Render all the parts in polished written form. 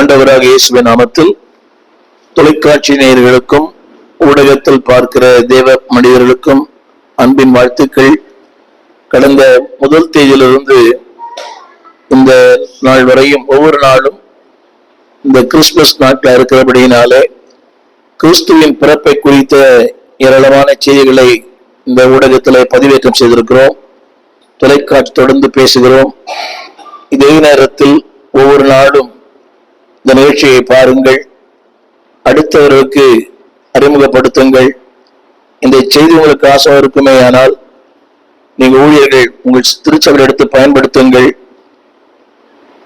ஆண்டவராக இயேசுவின் நாமத்தில் தொலைக்காட்சி நேயர்களுக்கும் ஊடகத்தில் பார்க்கிற தேவ மனிதர்களுக்கும் அன்பின் வாழ்த்துக்கள். கடந்த முதல் தேதியிலிருந்து இந்த நாள் வரையும் ஒவ்வொரு நாளும் இந்த கிறிஸ்துமஸ் நாட்கள் இருக்கிறபடியினாலே கிறிஸ்துவின் பிறப்பை குறித்த ஏராளமான செய்திகளை இந்த ஊடகத்தில் பதிவேற்றம் செய்திருக்கிறோம். தொலைக்காட்சி தொடர்ந்து பேசுகிறோம். இதே நேரத்தில் ஒவ்வொரு நாளும் இந்த நிகழ்ச்சியை பாருங்கள், அடுத்தவர்களுக்கு அறிமுகப்படுத்துங்கள். இந்த செய்தி உங்களுக்கு ஆசை இருக்குமே ஆனால் நீங்கள் ஊழியர்கள் உங்கள் திருச்சபையில் எடுத்து பயன்படுத்துங்கள்.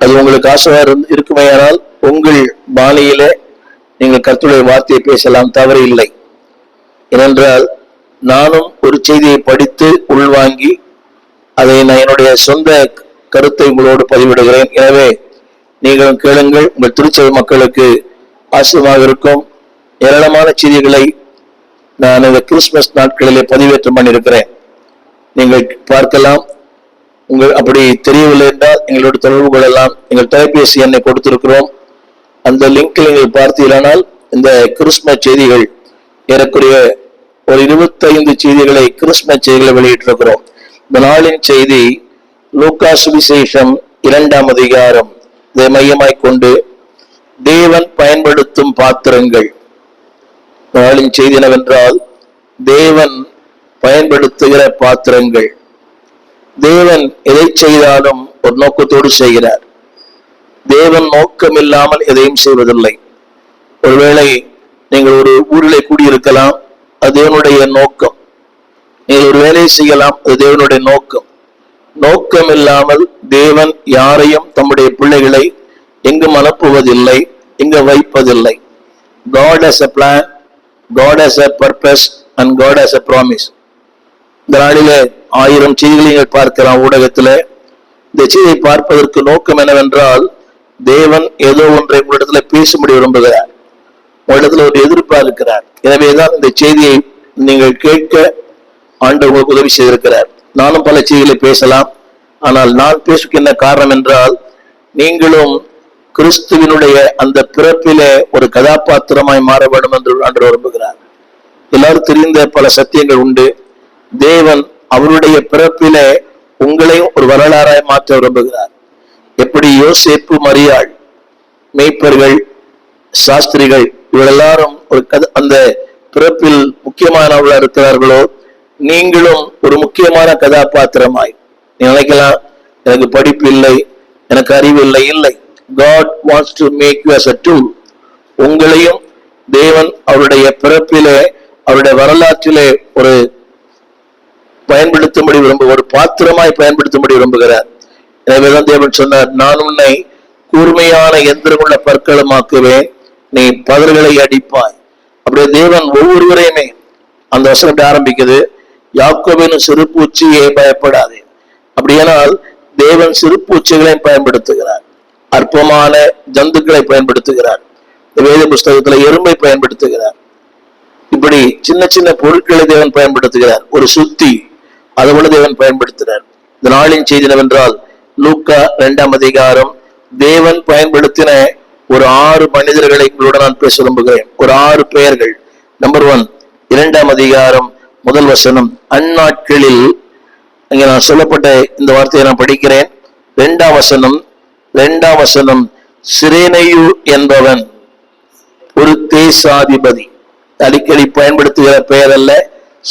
அது உங்களுக்கு ஆசையா இருக்குமே ஆனால் உங்கள் பாணியில நீங்கள் கர்த்தருடைய வார்த்தையை பேசலாம், தவறு இல்லை. ஏனென்றால் நானும் ஒரு செய்தியை படித்து உள்வாங்கி அதை நான் என்னுடைய சொந்த கருத்தை உங்களோடு பதிவிடுகிறேன். எனவே நீங்களும் கேளுங்கள், உங்கள் திருச்சபை மக்களுக்கு ஆசீர்வாதமாக இருக்கும். ஏராளமான செய்திகளை நான் இந்த கிறிஸ்துமஸ் நாட்களிலே பதிவேற்றம் பண்ணியிருக்கிறேன், நீங்கள் பார்க்கலாம். அப்படி தெரியவில்லை என்றால் எங்களோட தொடர்பு கொள்ளலாம். எங்கள் தொலைபேசி எண்ணை கொடுத்திருக்கிறோம், அந்த லிங்கில் நீங்கள் பார்த்தீர்களானால் இந்த கிறிஸ்துமஸ் செய்திகள் ஏறக்குறைய ஒரு 25 செய்திகளை கிறிஸ்துமஸ் செய்திகளை வெளியிட்டிருக்கிறோம். இந்த நாளின் செய்தி லூக்கா சுவிசேஷம் 2ஆம் அதிகாரம். இதை மையமாய் கொண்டு தேவன் பயன்படுத்தும் பாத்திரங்கள். நாளின் செய்தி என்னவென்றால் தேவன் பயன்படுத்துகிற பாத்திரங்கள். தேவன் எதை செய்தாலும் ஒரு நோக்கத்தோடு செய்கிறார். தேவன் நோக்கம் இல்லாமல் எதையும் செய்வதில்லை. ஒருவேளை நீங்கள் ஒரு ஊரிலே கூடியிருக்கலாம், அது தேவனுடைய நோக்கம். நீங்கள் ஒரு வேலையை செய்யலாம், அது தேவனுடைய நோக்கம். நோக்கம் இல்லாமல் தேவன் யாரையும் தம்முடைய பிள்ளைகளை எங்கும் அனுப்புவதில்லை, எங்க வைப்பதில்லை. God has a plan, God has a purpose and God has a promise. இந்த நாளிலே 1000 செய்திகளை பார்க்கலாம் ஊடகத்துல. இந்த செய்தியை பார்ப்பதற்கு நோக்கம் என்னவென்றால் தேவன் ஏதோ ஒன்றை உங்களிடத்துல பேசும்படி விரும்புகிறார், உங்களிடத்துல ஒரு எதிர்பார்க்கிறார். எனவேதான் இந்த செய்தியை நீங்கள் கேட்க ஆண்டவர் உங்களுக்கு உதவி செய்திருக்கிறார். நானும் பல செய்திகளை பேசலாம், ஆனால் நான் பேசுகின்ற காரணம் என்றால் நீங்களும் கிறிஸ்துவினுடைய அந்த பிறப்பிலே ஒரு கதாபாத்திரமாய் மாற வேண்டும் என்று ஆண்டவர் விரும்புகிறார். எல்லாரும் தெரிந்த பல சத்தியங்கள் உண்டு. தேவன் அவருடைய பிறப்பிலே உங்களையும் ஒரு வரலாறாய் மாற்ற விரும்புகிறார். எப்படி யோசேப்பு, மரியாள், மேய்ப்பர்கள், சாஸ்திரிகள் இவர்கள் எல்லாரும் ஒரு அந்த பிறப்பில் முக்கியமானவர்களாக இருக்கிறார்களோ, நீங்களும் ஒரு முக்கியமான கதாபாத்திரமாய். நீ நினைக்கலாம், எனக்கு படிப்பு இல்லை, எனக்கு அறிவு இல்லை. இல்லை, God wants to make you as a tool. உங்களையும் தேவன் அவருடைய பிறப்பிலே அவருடைய வரலாற்றிலே ஒரு பயன்படுத்தும்படி ஒரு பாத்திரமாய் பயன்படுத்தும்படி விரும்புகிறார். எனவேதான் தேவன் சொன்னார், நான் உன்னை கூர்மையான எந்திரமுள்ள பற்களமாக்குவேன், நீ பதர்களை அடிப்பாய். அப்படியே தேவன் ஒவ்வொருவரையுமே, அந்த வசனம் ஆரம்பிக்குது, யாக்கோபின் சிறு பூச்சியே பயப்படாதே. அப்படியானால் தேவன் சிறு பூச்சிகளையும் பயன்படுத்துகிறார், அற்பமான ஜந்துக்களை பயன்படுத்துகிறார். வேத புஸ்தகத்துல எறும்பை பயன்படுத்துகிறார். இப்படி சின்ன சின்ன பொருட்களை தேவன் பயன்படுத்துகிறார். ஒரு சுத்தி, அதுபோல தேவன் பயன்படுத்துகிறார். இந்த நாளின் செய்தி என்னவென்றால் லூக்கா 2ஆம் அதிகாரம். தேவன் பயன்படுத்தின ஒரு 6 மனிதர்களை உங்களோட நான் பேச விரும்புகிறேன். ஒரு 6 பெயர்கள். நம்பர் 1, 2ஆம் அதிகாரம், முதல் வசனம். அந்நாட்களில், இங்க நான் சொல்லப்பட்ட இந்த வார்த்தையை நான் படிக்கிறேன். 2ஆம் வசனம். சிரேனையு என்பவன் ஒரு தேசாதிபதி. அடிக்கடி பயன்படுத்துகிற பெயர் அல்ல,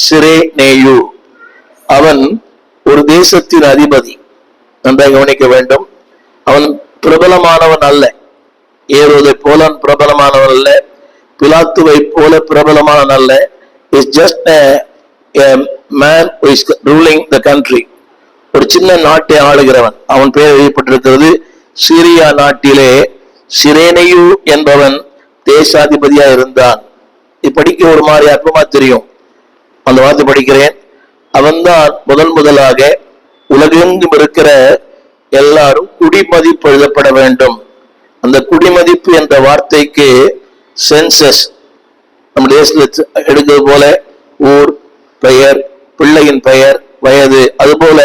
சிரேனேயு. அவன் ஒரு தேசத்தின் அதிபதி. நன்றாக கவனிக்க வேண்டும். அவன் பிரபலமானவன் அல்ல, ஏரோதை போல பிரபலமானவன் அல்ல, பிலாத்துவை போல பிரபலமானவன் அல்ல. Is just a man who is ruling the country. ஒரு சின்ன நாட்டை ஆளுகிறவன். அவன் பெயர் எழுதப்பட்டிருக்கிறது. சிரியா நாட்டிலே சிரேனையு என்பவன் தேசாதிபதியா இருந்தான். இது படிக்க ஒரு மாதிரி அற்பமா தெரியும். அந்த வார்த்தை படிக்கிறேன். அவன்தான் முதலாக உலகெங்கும் இருக்கிற எல்லாரும் குடிமதிப்பு எழுதப்பட வேண்டும். அந்த குடிமதிப்பு என்ற வார்த்தைக்கு சென்சஸ், நம்ம தேசத்தில் எடுக்கிறது போல ஊர் பெயர், பிள்ளையின் பெயர், வயது, அதுபோல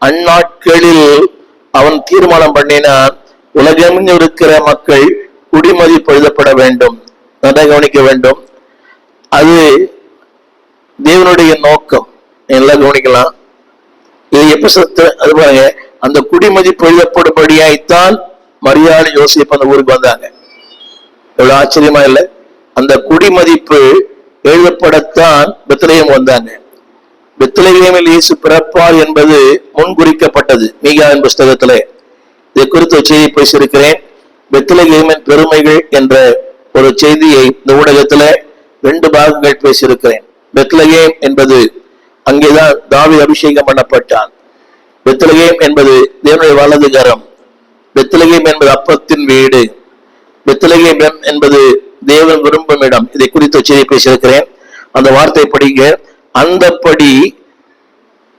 அந்நாட்களில் அவன் தீர்மானம் பண்ணினான், உலகெங்கும் இருக்கிற மக்கள் குடிமதிப்பு எழுதப்பட வேண்டும். நன்றாக கவனிக்க வேண்டும். அது தேவனுடைய நோக்கம். எல்லாம் கவனிக்கலாம். இது எப்ப அது பாருங்க, அந்த குடிமதிப்பு எழுதப்படும்படியாய்த்தான் மரியாதை யோசிப்பு அந்த ஊருக்கு வந்தாங்க. எவ்வளவு ஆச்சரியமா இல்லை? அந்த குடிமதிப்பு எழுதப்படத்தான் பெத்லகேம் வந்தாங்க. பெத்லகேமில் இயேசு பிறப்பார் என்பது முன்குறிக்கப்பட்டது மீகாவின் புஸ்தகத்திலே. இதை குறித்து செய்தி பேசியிருக்கிறேன். பெத்லகேமின் பெருமைகள் என்ற ஒரு செய்தியை இந்த ஊடகத்துல 2 பாகங்கள் பேசியிருக்கிறேன். பெத்லகேம் என்பது அங்கேதான் தாவீது அபிஷேகம் பண்ணப்பட்டான். பெத்லகேம் என்பது தேவனுடைய வலது கரம். பெத்லகேம் என்பது அப்பத்தின் வீடு. பெத்லகேம் என்பது தேவன் விரும்பும் இடம். இதை குறித்து செய்தி பேசியிருக்கிறேன். அந்த வார்த்தை படிங்க. அந்தப்படி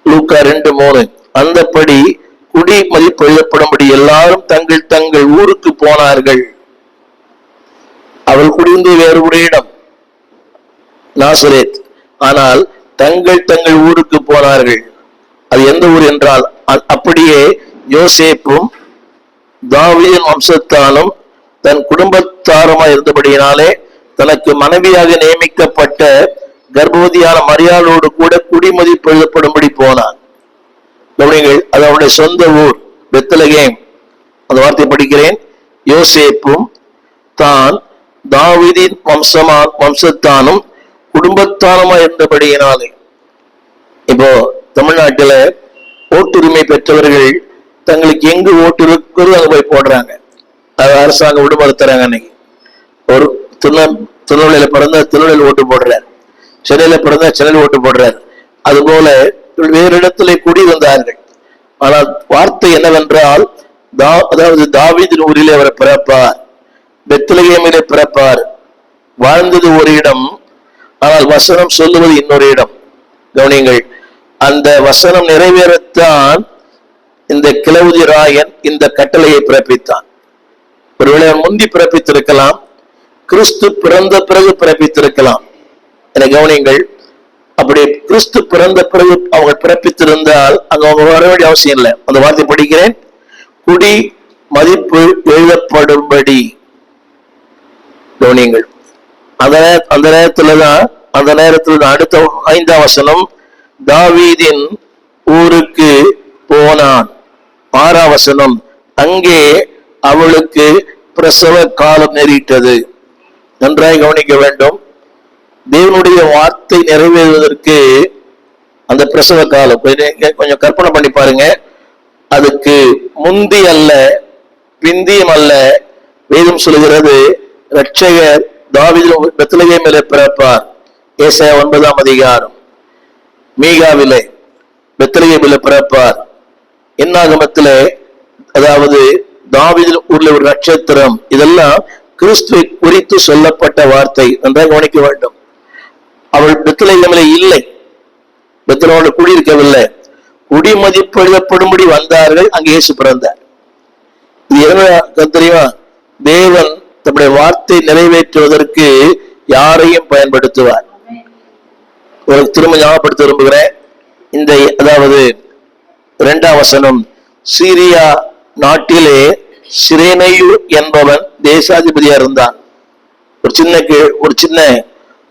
லூக்கா 2:3, அந்தப்படி குடிமதிப்பு எழுதப்படும்படி எல்லாரும் தங்கள் தங்கள் ஊருக்கு போனார்கள். அவள் குடிந்து வேறு ஒரு இடம் நாசரேத். ஆனால் தங்கள் தங்கள் ஊருக்கு போனார்கள். அது எந்த ஊர் என்றால், அப்படியே யோசேப்பும் தாவீதின் வம்சத்தாலும் தன் குடும்பத்தாருமாய் இருந்தபடியினாலே தனக்கு மனைவியாக நியமிக்கப்பட்ட கர்ப்பவதியான மரியாளோடு கூட குடிமதிப்பு எழுதப்படும்படி போனான். கவனிங்கள், அது அவருடைய சொந்த ஊர் பெத்லகேம். அந்த வார்த்தை படிக்கிறேன். யோசேப்பும் தான் தாவீதின் வம்சத்தானும் குடும்பத்தானுமா இருந்தபடியினாலே. இப்போ தமிழ்நாட்டில ஓட்டுரிமை பெற்றவர்கள் தங்களுக்கு எங்கு ஓட்டு இருக்கிறதோ அங்க போய் போடுறாங்க. அது அரசாங்கம் விடுமுறை தராங்க. அன்னைக்கு ஒரு திருநெல்வேலியில பிறந்தா திருநெல்வேலி ஓட்டு போடுறார், சென்னையில பிறந்தா சென்னையில் ஓட்டு போடுறார். அது போல வேறு இடத்துல கூடி வந்தார்கள். ஆனால் வார்த்தை என்னவென்றால், அதாவது தாவீதின் ஊரிலே அவர் பிறப்பார், பெத்லகேமிலே பிறப்பார். வாழ்ந்தது ஒரு இடம், ஆனால் வசனம் சொல்லுவது இன்னொரு இடம். கவனிங்கள், அந்த வசனம் நிறைவேறத்தான் இந்த கிளவுதி ராயன் இந்த கட்டளையை பிறப்பித்தான். ஒருவேளை முந்தி பிறப்பித்திருக்கலாம், கிறிஸ்து பிறந்த பிறகு பிறப்பித்திருக்கலாம். என கவனிங்கள், அப்படி கிறிஸ்து பிறந்த பிறகு அவங்க பிறப்பித்திருந்தால் அங்க அவங்க வர வேண்டிய அவசியம் இல்லை. அந்த வார்த்தை படிக்கிறேன். குடி மதிப்பு எழுதப்படும்படி. கவனிங்கள், அந்த நேரத்துல அடுத்த 5ஆம் வசனம், தாவீதின் ஊருக்கு போனான். 6ஆம் வசனம், அங்கே அவளுக்கு பிரசவ காலம் நேரிட்டது. நன்றாய் கவனிக்க வேண்டும். தேவனுடைய வார்த்தை நிறைவேறுவதற்கு அந்த பிரசவ காலம் கொஞ்சம் கற்பனை பண்ணி பாருங்க. அதுக்கு முந்தி அல்ல பிந்தியும் அல்ல. வேதம் சொல்லுகிறது, இரட்சகர் தாவீதின் பெத்லகேமிலே பிறப்பார். ஏசாயா 9ஆம் அதிகாரம். மீகாவிலே பெத்லகேமிலே பிறப்பார். என்னாகமத்திலே, அதாவது தாவீதின் ஊர்ல ஒரு நட்சத்திரம். இதெல்லாம் கிறிஸ்துவை குறித்து சொல்லப்பட்ட வார்த்தை. நன்றாக கவனிக்க வேண்டும். அவள் பெத்லகேமிலே இல்லை, பெத்லகேமில் குடியிருக்கவில்லை. குடிமதிப்பு எழுதப்படும்படி வந்தார்கள். அங்கே இயேசு பிறந்தார். இது என்ன தெரியுமா? தேவன் தம்முடைய வார்த்தை நிறைவேற்றுவதற்கு யாரையும் பயன்படுத்துவார். ஒரு திரும்ப ஞாபகப்படுத்த விரும்புகிறேன். இந்த அதாவது 2ஆம் வசனம், சீரியா நாட்டிலே சிரேனையு என்பவன் தேசாதிபதியா இருந்தான். ஒரு சின்ன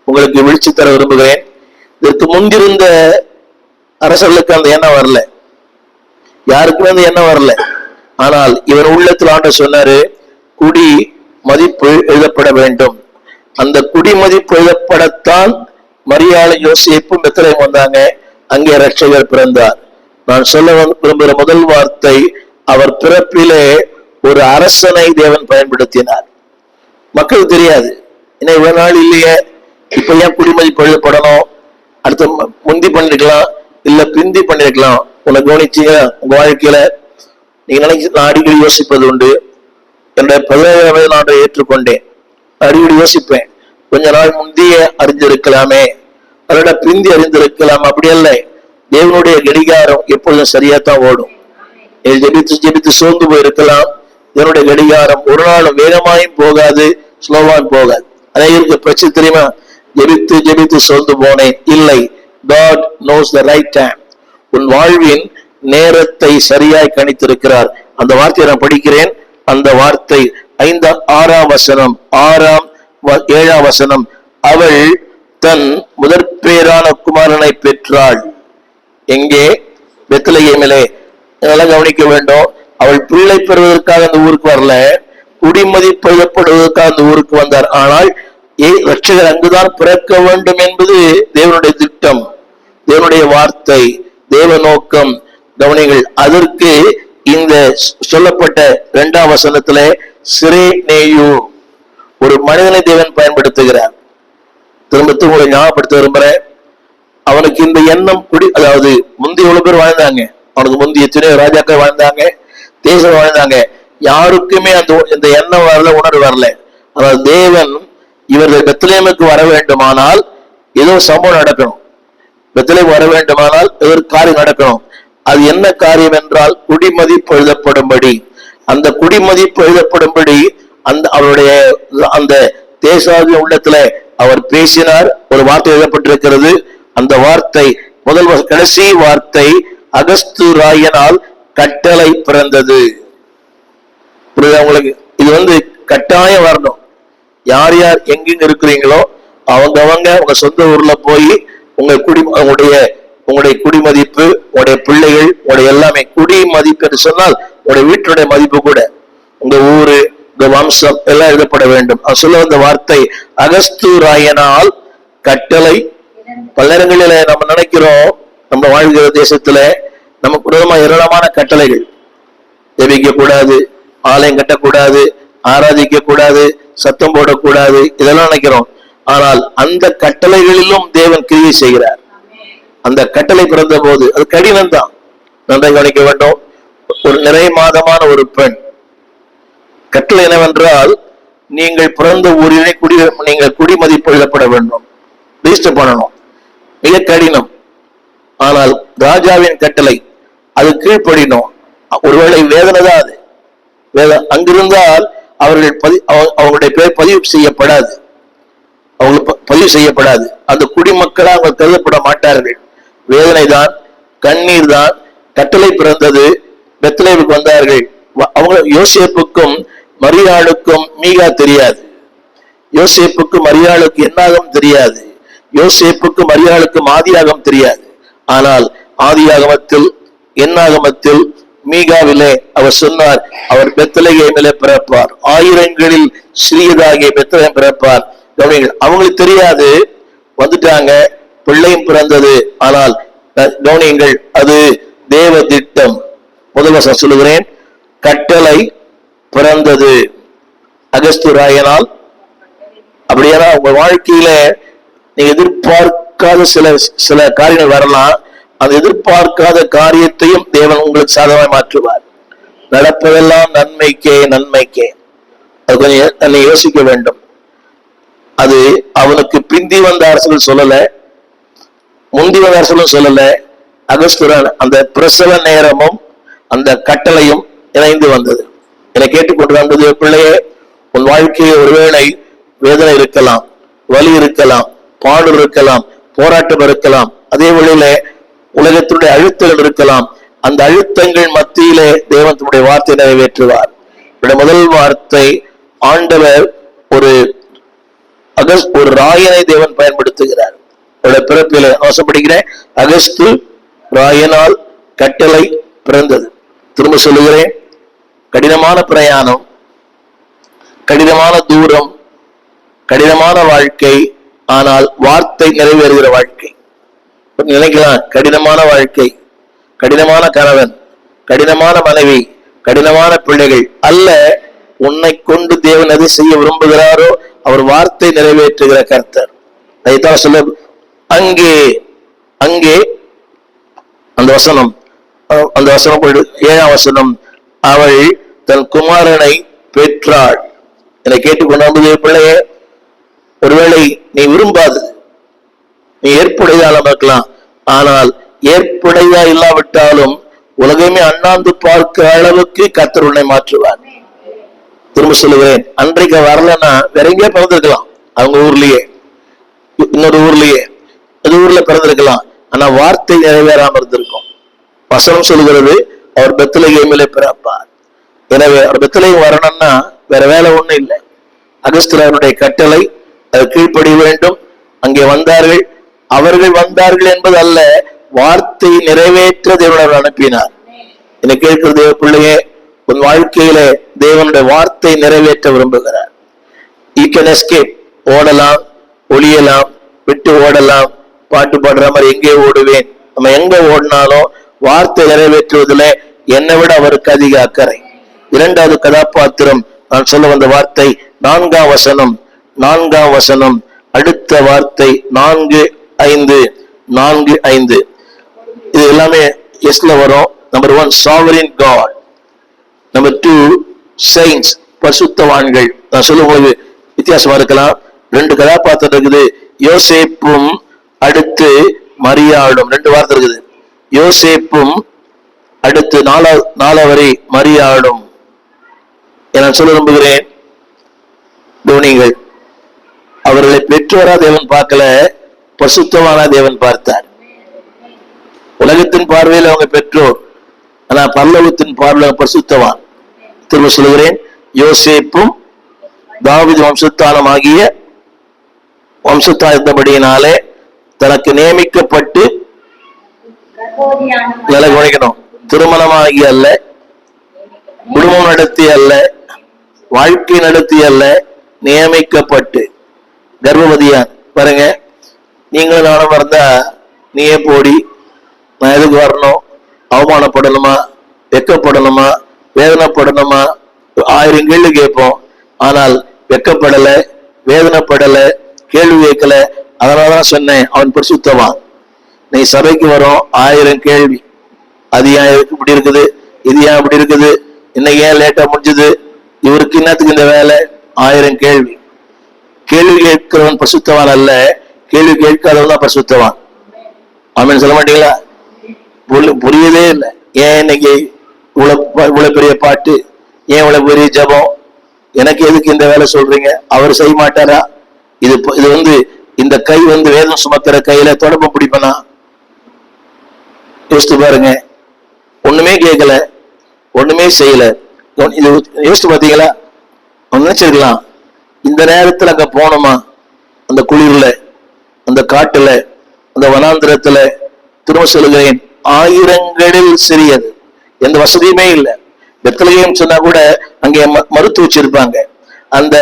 உங்களுக்கு விழிச்சு தர விரும்புகிறேன். இதற்கு முன்பிருந்த அரசர்களுக்கு அந்த எண்ணம் வரல, யாருக்குமே அந்த எண்ணம் வரல. ஆனால் இவர் உள்ளத்தில் ஆண்டவர் சொன்னாரு, குடி மதிப்பு எழுதப்பட வேண்டும். அந்த குடிமதிப்பு எழுதப்படத்தான் மரியாதை யோசேப்பும் பெத்லகேம் வந்தாங்க. அங்கே இரட்சகர் பிறந்தார். நான் சொல்ல விரும்புகிற முதல் வார்த்தை, அவர் பிறப்பிலே ஒரு அரசனை தேவன் பயன்படுத்தினார். மக்களுக்கு தெரியாது, ஏன்னா இவ்வளவு நாள் இல்லையே, இப்ப ஏன் குடிமதிப்பு எழுதப்படணும்? அடுத்த முந்தி பண்ணிருக்கலாம், இல்ல பிந்தி பண்ணிருக்கலாம். உன்னை கவனிச்சீங்க உங்க வாழ்க்கையில நீங்க நினைச்சு, நான் அடிக்கடி யோசிப்பது உண்டு. என்னுடைய 17ஆம் வயதில் நான் ஏற்றுக்கொண்டேன். அடிக்கடி யோசிப்பேன், கொஞ்ச நாள் முந்திய அறிந்திருக்கலாமே, அதோட பிந்தி அறிந்திருக்கலாம். அப்படி அல்ல, தேவனுடைய கடிகாரம் எப்பொழுதும் சரியாத்தான் ஓடும். ஜெபித்து சோர்ந்து போயிருக்கலாம். தேவனுடைய கடிகாரம் ஒரு நாளும் வேகமாயும் போகாது, ஸ்லோவாயும் போகாது. அநேகருக்கு பிரச்சனை தெரியுமா? ஜெபித்து சோர்ந்து போனேன். இல்லை, God knows the right time. உன் வாழ்வின் நேரத்தை சரியாய் கணித்திருக்கிறார். அந்த வார்த்தையை நான் படிக்கிறேன். அந்த வார்த்தை 6ஆம் வசனம் 7ஆம் வசனம், அவள் தன் முதற்பேரான குமாரனை பெற்றாள். எங்கே? பெத்லகேமிலே. இதெல்லாம் கவனிக்க வேண்டும். அவள் பிள்ளை பெறுவதற்காக அந்த ஊருக்கு வரல, குடிமதிப்பு எழுதப்படுவதற்காக அந்த ஊருக்கு வந்தார். ஆனால் ரட்சகர் அங்குதான் பிறக்க வேண்டும் என்பது தேவனுடைய திட்டம், தேவனுடைய வார்த்தை, தேவ நோக்கம். கவனிகள். அதற்கு இந்த சொல்லப்பட்ட 2ஆம் வசனத்திலே சிரேனேயு, ஒரு மனிதனை தேவன் பயன்படுத்துகிறார். திரும்ப உங்களை ஞாபகப்படுத்த விரும்புறேன். அவனுக்கு இந்த எண்ணம் அதாவது முந்தைய எவ்வளவு பேர் வாழ்ந்தாங்க, அவனுக்கு முந்தைய எத்தனையோ ராஜாக்கள் வாழ்ந்தாங்க, தேசம் வாழ்ந்தாங்க. யாருக்குமே இந்த எண்ணம் வரல, உணர்வு வரல. அதாவது தேவன் இவர்கள் பெத்லகேமுக்கு வர வேண்டுமானால் ஏதோ சம்பவம் நடக்கணும், பெத்லகேம் வர வேண்டுமானால் ஏதோ ஒரு காரியம் நடக்கணும். அது என்ன காரியம் என்றால் குடிமதிப்பு எழுதப்படும்படி, அந்த குடிமதிப்பு எழுதப்படும்படி அவருடைய அந்த தேசாதி உள்ளத்துல அவர் பேசினார். ஒரு வார்த்தை எழுதப்பட்டிருக்கிறது. அந்த வார்த்தை கடைசி வார்த்தை, அகஸ்து ராயனால் கட்டளை பிறந்தது. உங்களுக்கு இது கட்டாயம் வரணும். யார் யார் எங்கெங்க இருக்கிறீங்களோ அவங்க உங்க சொந்த ஊர்ல போய் உங்களுடைய குடிமதிப்பு, உங்களுடைய பிள்ளைகள், உங்களுடைய எல்லாமே குடிமதிப்பு என்று சொன்னால் உங்களுடைய வீட்டுடைய மதிப்பு கூட, உங்க ஊரு, உங்க வம்சம் எல்லாம் எழுதப்பட வேண்டும். சொல்ல வந்த வார்த்தை அகஸ்து ராயனால் கட்டளை. பல நேரங்களில நம்ம நினைக்கிறோம், நம்ம வாழ்கிற தேசத்துல நமக்கு ஏராளமான கட்டளைகள், ஜெபிக்க கூடாது, ஆலயம் கட்டக்கூடாது, ஆராதிக்க கூடாது, சத்தம் போடக்கூடாது, இதெல்லாம் நினைக்கிறோம். ஆனால் அந்த கட்டளைகளிலும் தேவன் கிரியை செய்கிறார். அந்த கட்டளை பிறந்த போது அது கடினம் தான், நன்றாக கவனிக்க வேண்டும். ஒரு நிறை மாதமான ஒரு பெண், கட்டளை என்னவென்றால் நீங்கள் பிறந்த ஊரிலே நீங்கள் குடிமதிப்பு எழுதப்பட வேண்டும், ரிஜிஸ்டர் பண்ணணும். மிக கடினம். ஆனால் ராஜாவின் கட்டளை, அது கீழ்ப்படினோம். ஒருவேளை வேதனை தான் அது. அங்கிருந்தால் அவங்களுடைய பேர் பதிவு செய்யப்படாது, அவங்களுக்கு பதிவு செய்யப்படாது. அந்த குடிமக்களாக அவங்க கருதப்பட மாட்டார்கள். வேதனை தான், கண்ணீர் தான். கட்டளை பிறந்தது, பெத்லகேமுக்கு வந்தார்கள். அவங்க யோசேப்புக்கும் மரியாளுக்கும் மீகா தெரியாது, யோசேப்புக்கும் மரியாளுக்கு என்னாகும் தெரியாது, யோசேப்புக்கும் மரியாளுக்கும் ஆதியாகம் தெரியாது. ஆனால் ஆதியாகமத்தில் என்னாகமத்தில் மீகாவிலே அவர் சொன்னார், அவர் பெத்லகேமிலே பிறப்பார், ஆயிரங்களில் சிறியதாகிய பெத்லகேம் பிறப்பார். அவங்களுக்கு தெரியாது, வந்துட்டாங்க, பிள்ளையும் பிறந்தது. ஆனால் கவனியுங்கள், அது தேவ திட்டம். முதல் வசனம் சொல்லுகிறேன், கட்டளை பிறந்தது அகஸ்து ராயனால். அப்படியானா உங்க வாழ்க்கையில நீங்க எதிர்பார்க்காத சில காரியங்கள் வரலாம். அந்த எதிர்பார்க்காத காரியத்தையும் தேவன் உங்களுக்கு சாதகமாக மாற்றுவார். நடப்பதெல்லாம் நன்மைக்கே நன்மைக்கே. அது கொஞ்சம் தன்னை யோசிக்க வேண்டும். அது அவனுக்கு பிந்தி வந்த அரசர்கள் சொல்லல, முந்தி வந்த அரசர்களும் சொல்லல. அகஸ்துரான் அந்த பிரசவ நேரமும் அந்த கட்டளையும் இணைந்து வந்தது. என்னை கேட்டுக்கொண்டு வந்தது பிள்ளையே, உன் வாழ்க்கையில் ஒருவேளை வேதனை இருக்கலாம், வலி இருக்கலாம், பாடு இருக்கலாம், போராட்டம் இருக்கலாம், அதே வழியில உலகத்துடைய அழுத்தங்கள் இருக்கலாம். அந்த அழுத்தங்கள் மத்தியிலே தேவன் தன்னுடைய வார்த்தை நிறைவேற்றுவார். முதல் வார்த்தை, ஆண்டவர் ஒரு ராயனை தேவன் பயன்படுத்துகிறார். பிறப்பில அவசப்படுகிறேன், அகஸ்து ராயனால் கட்டளை பிறந்தது. திரும்ப சொல்லுகிறேன், கடினமான பிரயாணம், கடினமான தூரம், கடினமான வாழ்க்கை, ஆனால் வார்த்தை நிறைவேறுகிற வாழ்க்கை. நினைக்கலாம், கடினமான வாழ்க்கை, கடினமான கணவன், கடினமான மனைவி, கடினமான பிள்ளைகள் அல்ல. உன்னை கொண்டு தேவன் எதை செய்ய விரும்புகிறாரோ அவர் வார்த்தை நிறைவேற்றுகிற கர்த்தர். அதைத்தான் சொல்ல அங்கே அந்த வசனம் 7ஆம் வசனம், அவள் தன் குமாரனை பெற்றாள். என்னை கேட்டுக்கொண்டு பிள்ளையே, ஒருவேளை நீ விரும்பாது, நீ ஏற்புடையதால இருக்கலாம். ஆனால் ஏற்புடையா இல்லாவிட்டாலும் உலகமே அண்ணாந்து பார்க்கிற அளவுக்கு கர்த்தர் உன்னை மாற்றுவார். திரும்ப சொல்லுகிறேன், அன்றைக்கு வரலன்னா வேற எங்கேயே பிறந்திருக்கலாம், அவங்க ஊர்லயே, இன்னொரு ஊர்லயே, அது ஊர்ல பிறந்திருக்கலாம். ஆனா வார்த்தை நிறைவேறாம இருந்திருக்கும். வசனம் சொல்லுகிறது, அவர் பெத்லகேமிலே பிறப்பார். எனவே அவர் பெத்லகேம் வரணும்னா வேற வேலை ஒண்ணும் இல்லை. அகஸ்தியருடைய கட்டளை அது கீழ்ப்படிய வேண்டும். அங்கே வந்தார்கள். அவர்கள் வந்தார்கள் என்பது அல்ல, வார்த்தை நிறைவேற்ற தேவன் அனுப்பினார். என்னை கேட்கிற தேவ பிள்ளையே, உன் வாழ்க்கையில தேவனுடைய வார்த்தை நிறைவேற்ற விரும்புகிறார். You can escape. ஓடலாம், ஒளியலாம், விட்டு ஓடலாம், பாட்டு பாடுற மாதிரி எங்கே ஓடுவேன். நம்ம எங்க ஓடினாலும் வார்த்தை நிறைவேற்றுவதில் என்னை விட அவருக்கு அதிக அக்கறை. இரண்டாவது கதாபாத்திரம் நான் சொல்ல வந்த வார்த்தை 4ஆம் வசனம். 4ஆம் வசனம் அடுத்த வார்த்தை 4:5. 4:5 இது எல்லாமே எஸ்ல வரும். Number 1 sovereign God. Number 2 saints, பரிசுத்தவான்கள். நான் சொல்லும்போது வித்தியாசமா இருக்கலாம். 2 கதாபாத்திரம் இருக்குது. யோசேப்பும் அடுத்து மரியாளும். 2 வார்த்தை இருக்குது. யோசேப்பும் அடுத்து 4 வரை மரியாளும். நான் சொல்ல விரும்புகிறேன், கவனிங்கள். அவர்களை பெற்றோரா தேவன் பார்க்கல, பரிசுத்தவானா தேவன் பார்த்தார். உலகத்தின் பார்வையில் அவங்க பெற்றோர், ஆனா பரலோகத்தின் பார்வையில் பரிசுத்தவான். திரும்ப சொல்லுகிறேன், யோசேப்பும் தாவீது வம்சத்தானமாகிய வம்சத்தா இருந்தபடியினாலே தனக்கு நியமிக்கப்பட்டு கவனிக்கணும். திருமணமாகி அல்ல, குடும்பம் நடத்தி அல்ல, வாழ்க்கை நடத்தி அல்ல, நியமிக்கப்பட்டு. கர்ப்பவதியான் பாருங்க, நீங்களும் நானும் இருந்தா நீயே போடி, நான் எதுக்கு வரணும், அவமானப்படணுமா, வெக்கப்படணுமா, வேதனைப்படணுமா, 1000 கேள்வி கேட்போம். ஆனால் வெக்கப்படலை, வேதனைப்படலை, கேள்வி கேட்கல. அதனாலதான் சொன்னேன், அவன் பரிசுத்தவான். நீ சபைக்கு வரும் 1000 கேள்வி. அது ஏன் இப்படி இருக்குது, இது ஏன் இப்படி இருக்குது, இன்னைக்கு ஏன் லேட்டா முடிஞ்சது, இவருக்கு இன்னத்துக்கு இந்த வேலை, 1000 கேள்வி. கேள்வி கேட்கிறவன் பரிசுத்தவான் அல்ல, கேள்வி கேட்காதவன் தான் பரிசுத்தவான். ஆமென் சொல்ல மாட்டீங்களா? புரியதே இல்லை. ஏன் இன்னைக்கு இவ்வளவு பெரிய பாட்டு, ஏன் இவ்வளவு பெரிய ஜபம், எனக்கு எதுக்கு இந்த வேலை சொல்றீங்க, அவர் செய்ய மாட்டாரா? இது இந்த கை வேதம் சுமக்கிற கையில தொடர்பு பிடிப்பனா? யோசித்து பாருங்க. ஒண்ணுமே கேட்கல, ஒண்ணுமே செய்யல. இது யோசித்து பாத்தீங்களா? நினைச்சிருக்கலாம், இந்த நேரத்துல அங்க போனோமா, அந்த குளிர்ல, அந்த காட்டுல, அந்த வனாந்திரத்துல. திரும்ப சொல்லுகிறேன், 1000களில் சிறியது. எந்த வசதியுமே இல்லை. பெத்லகேம் சொன்னா கூட அங்கே மறுத்து வச்சிருப்பாங்க. அந்த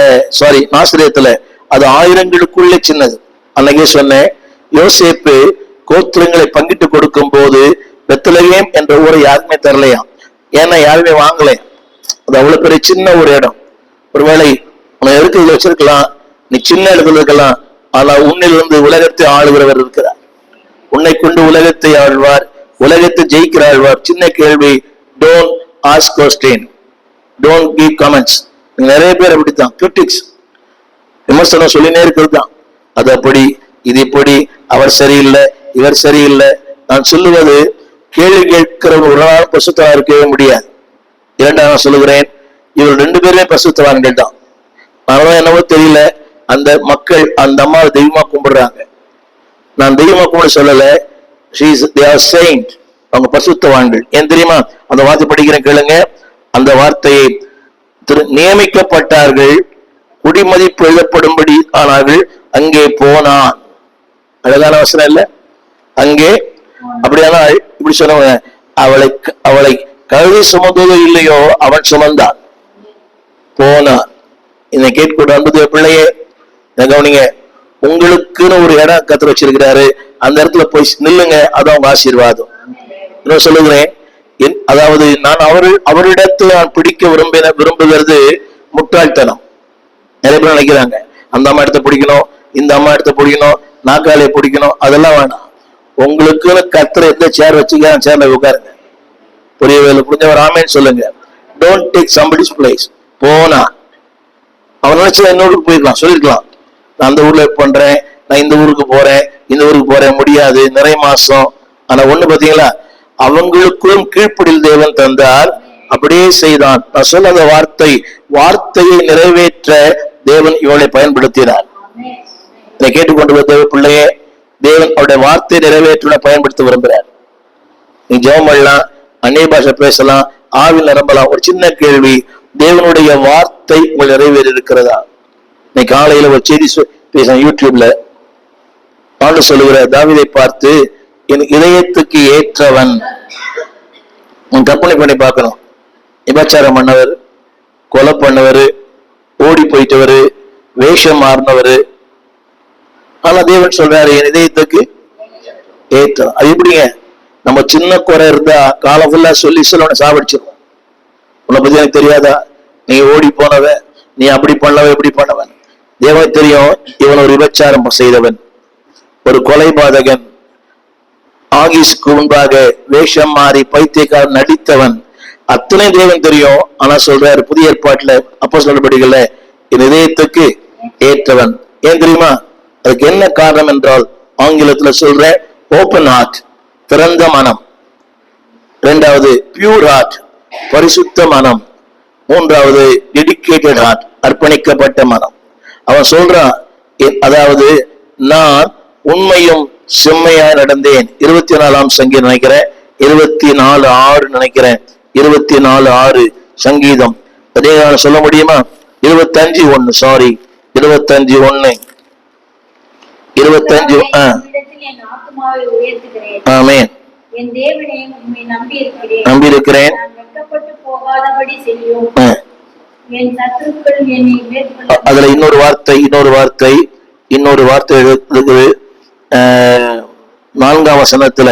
நாசரேத்துல அது 1000களுக்குள்ளே சின்னது. அன்னைக்கே சொன்னேன், யோசேப்பு கோத்திரங்களை பங்கிட்டு கொடுக்கும் போது பெத்லகேம் என்ற ஊரை யாருமே தரலையாம். ஏன்னா யாருமே வாங்கலையா. அது அவ்வளவு பெரிய சின்ன ஒரு இடம். ஒருவேளை உன்னை இருக்கிறது வச்சிருக்கலாம், நீ சின்ன இடத்துல இருக்கலாம், ஆனா உன்னிலிருந்து உலகத்தை ஆளுகிறவர் இருக்கிறார். உன்னை கொண்டு உலகத்தை ஆழ்வார், உலகத்தை ஜெயிக்கிற ஆழ்வார். சின்ன கேள்வி, don't ask question, don't give comments. நிறைய பேர் அப்படித்தான், கிரிட்டிக்ஸ், விமர்சனம் சொல்லினே இருக்கிறது தான். அது அப்படி, இது இப்படி, அவர் சரியில்லை, இவர் சரியில்லை. நான் சொல்லுவது, கேள்வி கேட்கிறவங்க ஒரு நாள் பரிசுத்தவா இருக்கவே முடியாது. இரண்டாவது நான் சொல்லுகிறேன், இவர் 2 பேருமே பரிசுத்தவான்கள் தான். அதனால என்னவோ தெரியல, அந்த மக்கள் அந்த அம்மாவை தெய்வமா கும்பிடுறாங்க. நான் தெய்வமா கும்பிட சொல்லல, அவங்க பரிசுத்தவான்கள். ஏன் தெரியுமா? அந்த வார்த்தை படிக்கிறேன், கேளுங்க. அந்த வார்த்தையை நியமிக்கப்பட்டார்கள், குடிமதிப்பு எழுதப்படும்படி ஆனார்கள், அங்கே போனான். அழகான வசனம் இல்ல? அங்கே. அப்படியானால் இப்படி சொன்னவங்க, அவளை கழுவி சுமந்ததோ இல்லையோ, அவன் சுமந்தான், போனான். இதை கேட்கக்கூட அன்பு பிள்ளையே, கவனிங்க. உங்களுக்குன்னு ஒரு இடம் கத்தர் வச்சிருக்கிறாரு, அந்த இடத்துல போய் நில்லுங்க, அது அவங்க ஆசீர்வாதம். இன்னும் சொல்லுகிறேன், அதாவது நான் அவரிடத்துல நான் பிடிக்க விரும்புகிறது முட்டாள்தனம். நிறைய பேர் நினைக்கிறாங்க, அந்த அம்மா இடத்த பிடிக்கணும், இந்த அம்மா இடத்த பிடிக்கணும், நாக்காலையை பிடிக்கணும், அதெல்லாம் வேணாம். உங்களுக்குன்னு கத்தர் எந்த சேர் வச்சுக்க, சேர்ல உட்காருங்க. புரியவில்லை? புரிஞ்சவர் ஆமேன்னு சொல்லுங்க. Don't take somebody's place. போனா அவன் நினைச்சா இன்னொருக்கு போயிருக்கலாம், சொல்லிருக்கலாம், நான் அந்த ஊர்ல பண்றேன், நான் இந்த ஊருக்கு போறேன், இந்த ஊருக்கு போறேன், முடியாது, நிறைய மாசம். ஆனா ஒண்ணு பாத்தீங்களா, அவங்களுக்கும் கீழ்ப்படியில் தேவன் தந்தார், அப்படியே செய்தான். நான் சொல்ல அந்த வார்த்தையை நிறைவேற்ற தேவன் இவளை பயன்படுத்தினார். இதை கேட்டுக்கொண்டு தேவ பிள்ளையே, தேவன் அவருடைய வார்த்தையை நிறைவேற்ற பயன்படுத்த விரும்புகிறார். நீ ஜெபம் பண்ணலாம், அந்நிய பாஷை பேசலாம், ஆவில் நிரம்பலாம். ஒரு சின்ன கேள்வி, தேவனுடைய வார்த்தை உங்கள் நிறைவேறி இருக்கிறதா? இன்னைக்கு காலையில ஒரு செய்தி பேச யூடியூப்ல ஆண்டு சொல்லுகிற தாவீதை பார்த்து, என் இதயத்துக்கு ஏற்றவன். உன் கற்பனை பண்ணி பார்க்கணும். விபச்சாரம் பண்ணவர், கொலை பண்ணவர், ஓடி போயிட்டவர், வேஷம் மாறினவர். ஆனா தேவன் சொல்றாரு என் இதயத்துக்கு ஏற்றம். அது எப்படிங்க? நம்ம சின்ன குறை இருந்தா காலம் ஃபுல்லா சொல்லி சொல்ல சாவடிச்சிருவோம். உன்னை பத்தி எனக்கு தெரியாதா? நீ ஓடி போனவ, நீ அப்படி பண்ணவ, இப்படி பண்ணவன். தேவன் தெரியும் இவன் ஒரு விபச்சாரம் செய்தவன், ஒரு கொலைபாதகன், ஆகீஸுக்கு முன்பாக வேஷம் மாறி பைத்தியக்காரன் நடித்தவன். அத்தனை தேவன் தெரியும். ஆனா சொல்றாரு புதிய ஏற்பாட்டுல அப்போஸ்தலர் நடபடிகள்ல என் இதயத்துக்கு ஏற்றவன். ஏன் தெரியுமா? அதுக்கு என்ன காரணம் என்றால் ஆங்கிலத்துல சொல்ற ஓப்பன் ஹார்ட், திறந்த மனம். இரண்டாவது பியூர் ஹார்ட், பரிசுத்த மனம். மூன்றாவது டெடிகேட்டட் ஹார்ட், அர்ப்பணிக்கப்பட்ட மனம். அவன் சொல்றான், அதாவது நான் உண்மையும் செம்மையா நடந்தேன். 24ஆம் சங்கீதம் நினைக்கிறேன், 24:6 நினைக்கிறேன், 24:6 சங்கீதம். அதே சொல்ல முடியுமா? 25:1 சாரி 25:1 25 ஆமென். நம்பி இருக்கிறேன். அதுல இன்னொரு வார்த்தை இருக்குது. 4ஆம் வசனத்துல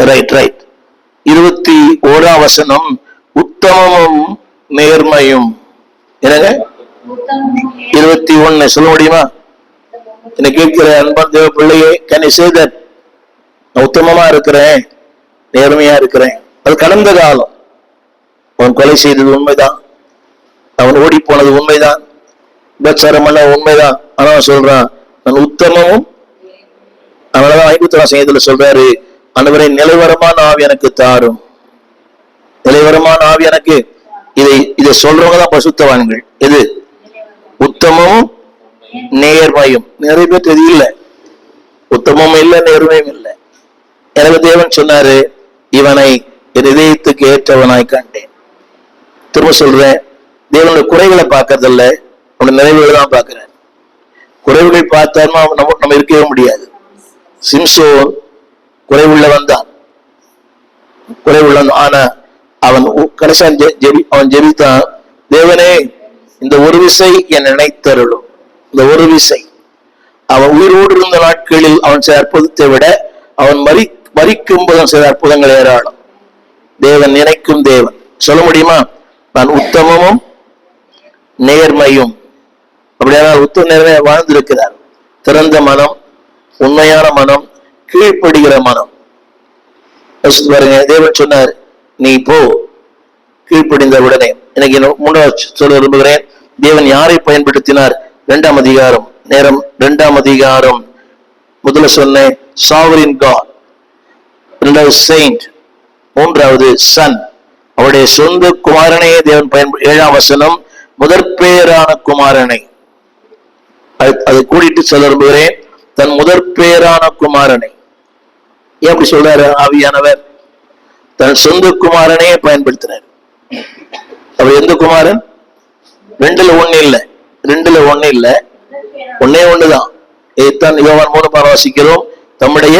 ரைட் 21ஆம் வசனம், உத்தமமும் நேர்மையும். என்னங்க 21 சொல்ல முடியுமா? என்ன கேட்கிற அன்பான தேவ பிள்ளையே, கேன் யூ சே தட்? நான் உத்தமமா இருக்கிறேன், நேர்மையா இருக்கிறேன். அது கடந்த காலம். அவன் கொலை செய்தது உண்மைதான், அவன் ஓடி போனது உண்மைதான், விபச்சாரம் பண்ண உண்மைதான். ஆனா சொல்றான் நான் உத்தமமும். அதனாலதான் 51ஆம் சங்கீதத்துல சொல்றாரு, ஆண்டவரே நிலைவரமான ஆவி எனக்கு தாரும். நிலைவரமான ஆவி எனக்கு. இதை சொல்றவங்க தான் பசுத்தவான்கள். எது? உத்தமமும் நேர்மையும். நிறைய பேர் இது இல்லை, உத்தமமும் இல்லை, நேர்மையும் இல்லை. எனவே தேவன் சொன்னாரு, இவனை என் இதயத்துக்கு ஏற்றவனாய் கண்டேன். திரும்ப சொல்றேன், தேவனுடைய குறைகளை பார்க்கறது இல்ல, அவனுடைய நிறைவுகளை தான் பார்க்கிறேன். குறைவுகளை பார்த்தாலும் நம்ம இருக்கவே முடியாது. சிம்சோன் குறைவுள்ளவன் தான், குறைவுள்ளவன். ஆனா அவன் கடைசியா அவன் ஜெபித்தான், தேவனே இந்த ஒரு விசை என் நினைத்தருளும். இந்த ஒரு விசை. அவன் உயிரோடு இருந்த நாட்களில் அவன் செய்த அற்புதத்தை விட அவன் மரிக்கும் போது செய்த அற்புதங்கள் ஏராளம். தேவன் நினைக்கும் தேவன். சொல்ல முடியுமா? நான் உத்தமமும் நேர்மையும். அப்படியான உத்தம நேர்மையை வாழ்ந்திருக்கிறார். திறந்த மனம், உண்மையான மனம், கீழ்ப்படுகிற மனம். பாருங்க, தேவன் சொன்னார், நீ போ கீழ்ப்படிந்த உடனே. எனக்கு 3வது சொல்ல விரும்புகிறேன், தேவன் யாரை பயன்படுத்தினார்? 2ஆம் அதிகாரம் நேரம் 2ஆம் அதிகாரம் முதல்ல சொன்னேன் சாவரின் காட், 2வது செயின்ட், 3வது சன். அவருடைய சொந்த குமாரனையே தேவன் 7ஆம் வசனம் முதற்பேரான குமாரனை. அதை கூட்டிட்டு சொல்ல விரும்புகிறேன், தன் முதற்பேரான குமாரனை. ஏன் அப்படி சொல்றாரு ஆவியானவர்? தன் சொந்த குமாரனையே பயன்படுத்தினார். அவர் எந்த குமாரன்? 2ல 1 இல்லை, 2ல 1 இல்லை, ஒன்னே ஒண்ணுதான். இதைத்தான் யோவான் 3 வாசிக்கிறோம். தம்முடைய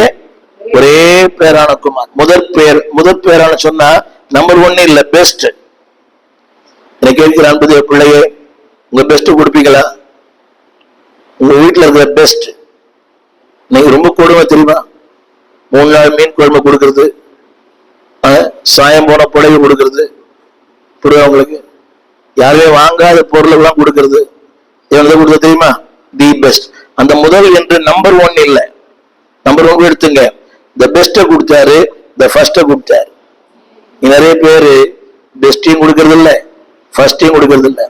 ஒரே பேரான குமார். முதற் பேரான சொன்னா நம்பர் 1 இல்ல, பெஸ்ட். எனக்கு கேட்கிற அன்பு பிள்ளையே, உங்க பெஸ்ட் கொடுப்பீங்களா? உங்க வீட்டுல இருக்கிற பெஸ்ட். நீங்க ரொம்ப கொடுமை தெரியுமா? 3 நாள் மீன் குழம்பு கொடுக்கறது, சாயம் போன புடவை கொடுக்கறது, புரியுதா உங்களுக்கு? யாருமே வாங்காத பொருளை எல்லாம் கொடுக்கறது. எவ்வளவு கொடுக்க தெரியுமா? The best. அந்த முதல் என்று நம்பர் 1 இல்ல, நம்பர் 1 எடுத்துங்க. த பெஸ்ட கொடுத்தாரு, த ஃபர்ஸ்ட கொடுத்தாரு. நிறைய பேரு பெஸ்டையும் கொடுக்கறது இல்ல, ஃபர்ஸ்டையும் கொடுக்கறது இல்ல.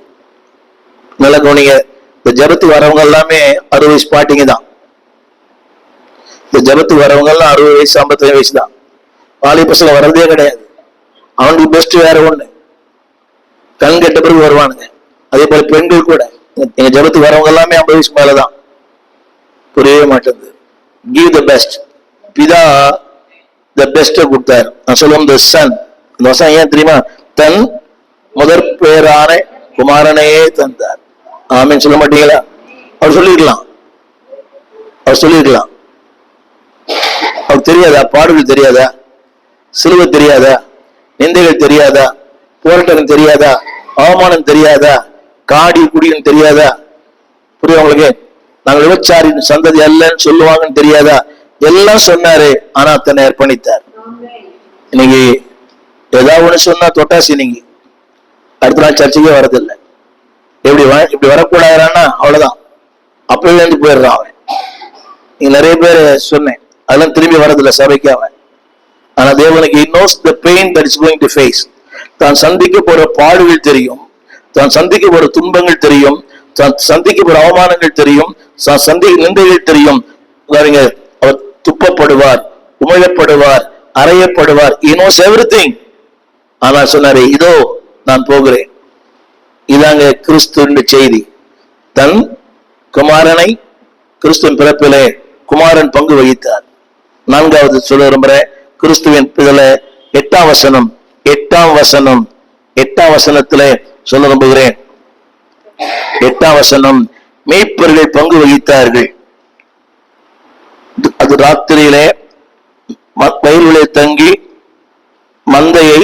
நல்ல கவனிங்க, இந்த ஜபத்துக்கு வரவங்க எல்லாமே 60 வயசு பாட்டிங்க தான். இந்த ஜபத்துக்கு வரவங்க எல்லாம் 60 வயசு 55 வயசு தான். வாலி பசங்க வர்றதே கிடையாது. அவனுக்கு பெஸ்ட் வேற ஒண்ணு. கண் கெட்ட பிறகு வருவானுங்க. அதே போல பெண்கள் கூட எங்க ஜபத்துக்கு வரவங்க எல்லாமே 50 வயசுக்கு மேலதான். புரியவே மாட்டேங்குது. Give the best. பிதா த பெஸ்ட கொடுத்தாரு. நான் சொல்லுவோம் த சன். இந்த வசனம் ஏன் தெரியுமா? தன் முதற் பேரான குமாரனையே தந்தார். ஆமென் சொல்ல மாட்டீங்களா? அவர் சொல்லிருக்கலாம், அவர் சொல்லிருக்கலாம். அவர் தெரியாதா? பாடுகள் தெரியாதா? சிலுவை தெரியாதா? நிந்தைகள் தெரியாதா? போராட்டம் தெரியாதா? அவமானம் தெரியாதா? காடி குடியும் தெரியாதா? புரியுது உங்களுக்கு? நாங்கள் விபச்சாரின் சந்ததி அல்லன்னு சொல்லுவாங்கன்னு தெரியாதா? எல்லாம் சொன்னாரு. ஆனா தன்னை அர்ப்பணித்தார். இன்னைக்கு ஏதாவது ஒண்ணு சொன்னா தொட்டாசி, நீங்க அடுத்த நாள் சர்ச்சைக்கே வரதில்லை. இப்படி வரக்கூடாதுன்னா அவ்வளவுதான், அப்பவே இருந்து போயிடுறான் அவன். நீங்க நிறைய பேர் சொன்னேன், அதெல்லாம் திரும்பி வரதில்லை சபைக்கு அவன். ஆனா தேவனுக்கு he knows the pain that is going to face. தான் சந்திக்க போற பாடுகள் தெரியும், தான் சந்திக்க போற துன்பங்கள் தெரியும், தான் சந்திக்க போற அவமானங்கள் தெரியும், சந்திக்க நிந்தைகள் தெரியும். அவர் துப்பப்படுவார், உமிழப்படுவார், அறையப்படுவார். he knows everything. ஆனா சொன்னாரு, இதோ நான் போகிறேன். இதாங்க கிறிஸ்துவின் செய்தி. தன் குமாரனை, கிறிஸ்துவின் பிறப்பிலே குமாரன் பங்கு வகித்தார். நான்காவது சொல்ல விரும்புறேன், கிறிஸ்துவின் இதுல 8ஆம் வசனம், 8ஆம் வசனத்திலே சொல்ல விரும்புகிறேன். 8ஆம் வசனம், மேய்ப்பர்கள் பங்கு வகித்தார்கள். அது ராத்திரியிலே வயலிலே தங்கி மந்தையை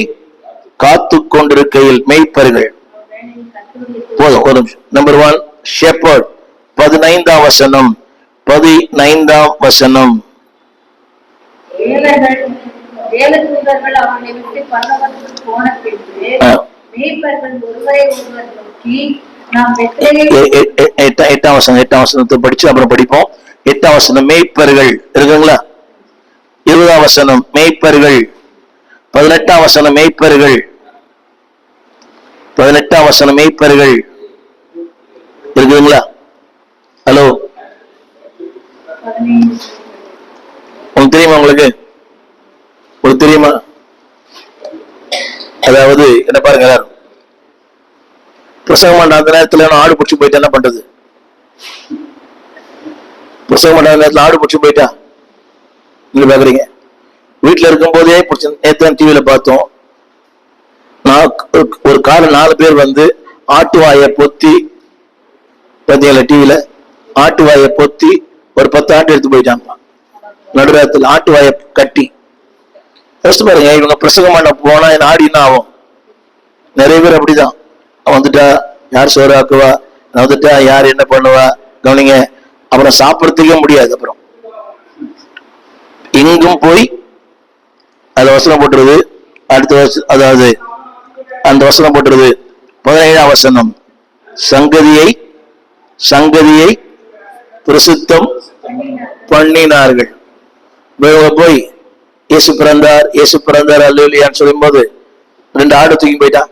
காத்து கொண்டிருக்கையில் மேய்ப்பர்கள். போதும், ஒரு நிமிஷம். Number 1 shepherd. 15ஆம் வசனம், 15ஆம் வசனம். தேவதூதர்கள் அவனை விட்டு பரலோகத்துக்கு போன பின்பு மேய்ப்பர்கள் ஒருவரை ஒருவர் நோக்கி, நாம் பெத்லகேம். 8ஆம் வசனத்தை படிச்சு அப்புறம் படிப்போம். 8ஆம் வசனம் மேய்ப்பர்கள் இருக்குங்களா? 20ஆம் வசனம் மேய்ப்பர்கள். 18ஆம் வசனம் மேய்ப்பர்கள். 18ஆம் வசனம் மேய்ப்பர்கள் இருக்குதுங்களா? ஹலோ, உங்களுக்கு தெரியுமா? உங்களுக்கு தெரியுமா? அதாவது என்ன பாருங்க, எல்லாரும் பிரசங்கம் பண்ண அந்த நேரத்துல ஆடு பிடிச்சி போயிட்டா என்ன பண்றது? பிரசங்கம் பண்ண நேரத்துல ஆடு பிடிச்சி போயிட்டா நீங்க பாக்குறீங்க. வீட்டுல இருக்கும் போதே நேற்று டிவியில பார்த்தோம், ஒரு கால 4 பேர் வந்து ஆட்டுவாயை பொத்தி, பார்த்தீங்களா டிவியில? ஆட்டுவாயை பொத்தி ஒரு 10 ஆட்டு எடுத்து போயிட்டாங்க. நடுராத்துல ஆட்டுவாயை கட்டி. யோசிச்சு பாருங்க, இவங்க பிரசங்கம் பண்ண போனா என் ஆடி என்ன ஆகும்? நிறைய பேர் அப்படிதான். வந்துட்டா யார் சோறு ஆக்குவா, வந்துட்டா யார் என்ன பண்ணுவா, கவனிங்க. அப்புறம் சாப்பிடறதுக்கே முடியாது. அப்புறம் எங்கும் போய் அதுல வசனம் போட்டுருது. அடுத்த வருஷம், அதாவது அந்த வசனம் போட்டுருது. 17ஆம் வசனம், சங்கதியை பிரசித்தம் பண்ணினார்கள். போய் இயேசு பிறந்தார் அல்லேலூயான்னு சொல்லும் போது 2 ஆடு தூக்கி போயிட்டான்.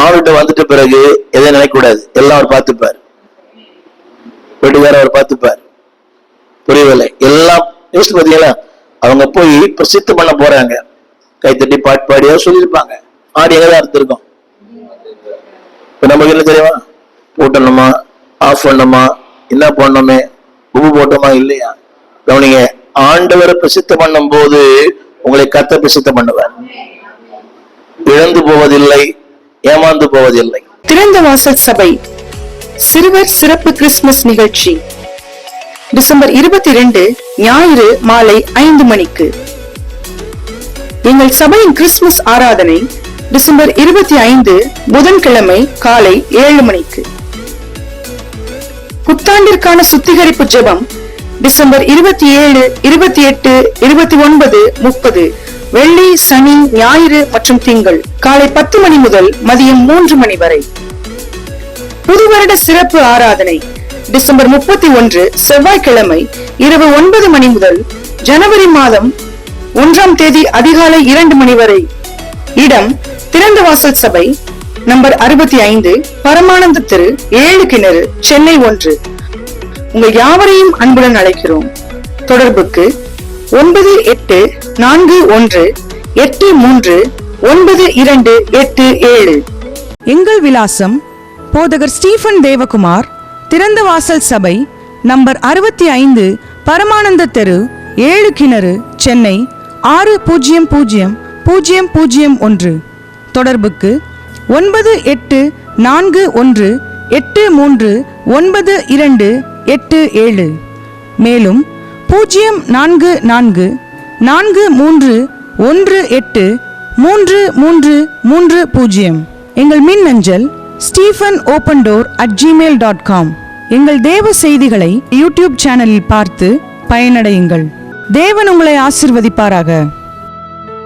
ஆளுகிட்ட வந்துட்ட பிறகு எதை நினைக்க கூடாது, எல்லாம் அவர் பார்த்துப்பார். வீட்டுக்காரர் அவர் பார்த்துப்பார். புரியவில்லை? எல்லாம் யோசிச்சு பார்த்தீங்களா? அவங்க போய் பிரசித்தம் பண்ண போறாங்க, கைத்தட்டி பாட்டு பாடியா சொல்லியிருப்பாங்க. ஆடு எங்கதான் இருந்திருக்கும். இப்ப நமக்கு என்ன தெரியுமா? போட்டணுமா, ஆஃப் பண்ணணுமா, என்ன பண்ணணுமே, உப்பு போட்டோமா இல்லையா? கவனிங்க, ஆண்டவரை பிரசித்தம் பண்ணும் போது உங்களை கர்த்தர் பிரசித்தம் பண்ணுவார். இழந்து போவதில்லை, ஏமாந்து போவதில்லை. திறந்த வாசல் சபை சிறுவர் சிறப்பு கிறிஸ்துமஸ் நிகழ்ச்சி டிசம்பர் 22 ஞாயிறு மாலை 5 மணிக்கு. எங்கள் சபையின் கிறிஸ்துமஸ் ஆராதனை டிசம்பர் 25 புதன்கிழமை காலை 7 மணிக்கு. புத்தாண்டிற்கான சுத்திகரிப்பு ஜெபம் டிசம்பர் 27, 28, 29, 30 வெள்ளி, சனி, ஞாயிறு மற்றும் திங்கள் காலை 10 மணி முதல் மதியம் 3 மணி வரை. புது வருட சிறப்பு ஆராதனை டிசம்பர் 31 செவ்வாய்க்கிழமை இரவு 9 மணி முதல் ஜனவரி மாதம் 1ஆம் தேதி அதிகாலை 2 மணி வரை. இடம் திறந்த வாசல் சபை, நம்பர் 65, பரமானந்த தெரு, 7 கிணறு, சென்னை 1. உங்கள் யாவரையும் அன்புடன் அழைக்கிறோம். தொடர்புக்கு 9841839287. எங்கள் விலாசம் போதகர் ஸ்டீபன் தேவகுமார், திறந்த வாசல் சபை, நம்பர் 65, பரமானந்த தெரு, 7 கிணறு, சென்னை 6000 001. தொடர்புக்கு 9841839287. மேலும் 04443183330. எங்கள் மின்னஞ்சல் stephenopendor@gmail.com. எங்கள் தேவ செய்திகளை யூடியூப் சேனலில் பார்த்து பயனடையுங்கள். தேவன் உங்களை ஆசிர்வதிப்பாராக.